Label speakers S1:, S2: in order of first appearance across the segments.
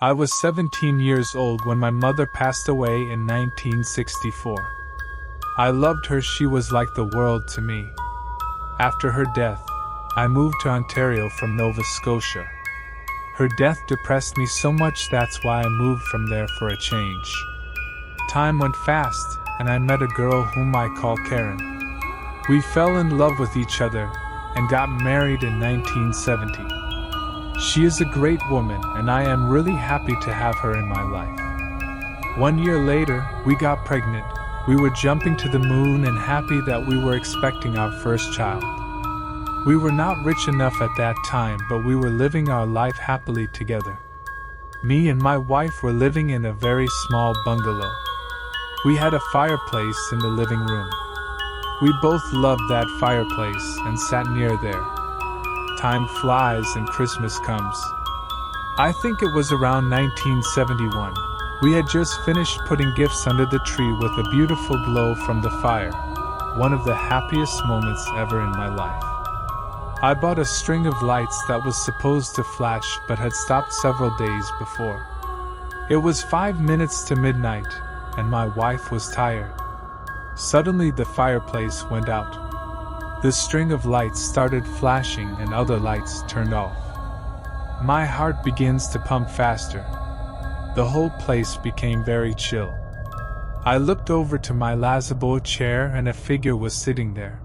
S1: I was 17 years old when my mother passed away in 1964. I loved her, she was like the world to me. After her death, I moved to Ontario from Nova Scotia. Her death depressed me so much, that's why I moved from there for a change. Time went fast, and I met a girl whom I call Karen. We fell in love with each other and got married in 1970. She is a great woman, and I am really happy to have her in my life. 1 year later, we got pregnant. We were jumping to the moon and happy that we were expecting our first child. We were not rich enough at that time, but we were living our life happily together. Me and my wife were living in a very small bungalow. We had a fireplace in the living room. We both loved that fireplace and sat near there. Time flies and Christmas comes. I think it was around 1971. We had just finished putting gifts under the tree with a beautiful glow from the fire. One of the happiest moments ever in my life. I bought a string of lights that was supposed to flash but had stopped several days before. It was 5 minutes to midnight, and my wife was tired. Suddenly the fireplace went out. The string of lights started flashing and other lights turned off. My heart begins to pump faster. The whole place became very chill. I looked over to my lazyboy chair and a figure was sitting there.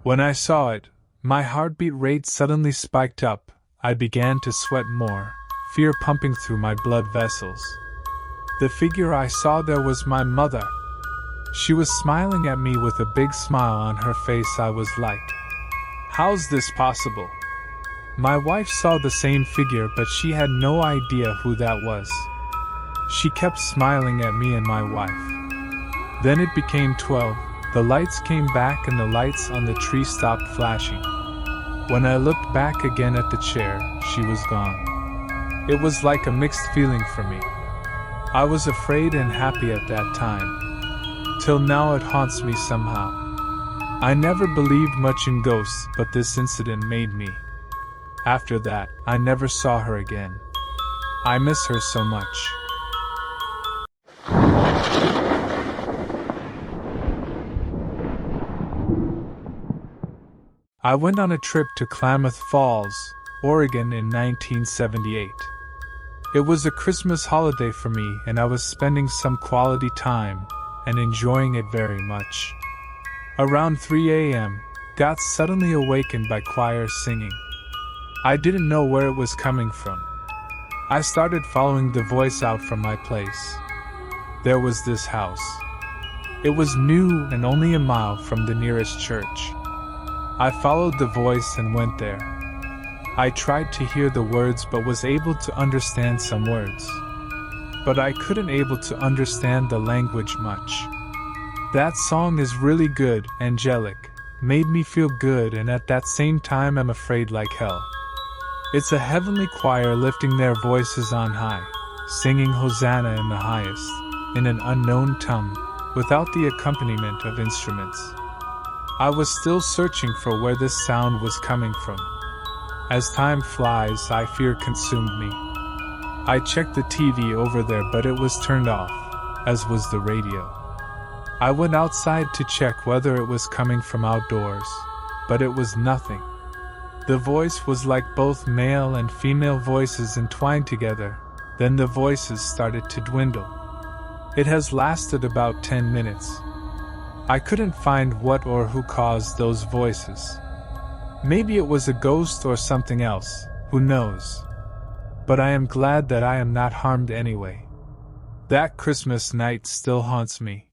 S1: When I saw it, my heartbeat rate suddenly spiked up. I began to sweat more, fear pumping through my blood vessels. The figure I saw there was my mother. She was smiling at me with a big smile on her face. I was like, "How's this possible?" My wife saw the same figure, but she had no idea who that was. She kept smiling at me and my wife. Then it became 12. The lights came back and the lights on the tree stopped flashing. When I looked back again at the chair, she was gone. It was like a mixed feeling for me. I was afraid and happy at that time. Till now it haunts me somehow. I never believed much in ghosts, but this incident made me. After that, I never saw her again. I miss her so much. I went on a trip to Klamath Falls, Oregon in 1978. It was a Christmas holiday for me and I was spending some quality time and enjoying it very much. Around 3 a.m., got suddenly awakened by choir singing. I didn't know where it was coming from. I started following the voice out from my place. There was this house. It was new and only a mile from the nearest church. I followed the voice and went there. I tried to hear the words but was able to understand some words. But I couldn't able to understand the language much. That song is really good, angelic, made me feel good and at that same time I'm afraid like hell. It's a heavenly choir lifting their voices on high, singing Hosanna in the highest, in an unknown tongue, without the accompaniment of instruments. I was still searching for where this sound was coming from. As time flies, fear consumed me. I checked the TV over there but it was turned off, as was the radio. I went outside to check whether it was coming from outdoors, but it was nothing. The voice was like both male and female voices entwined together, then the voices started to dwindle. It has lasted about 10 minutes. I couldn't find what or who caused those voices. Maybe it was a ghost or something else, who knows? But I am glad that I am not harmed anyway. That Christmas night still haunts me.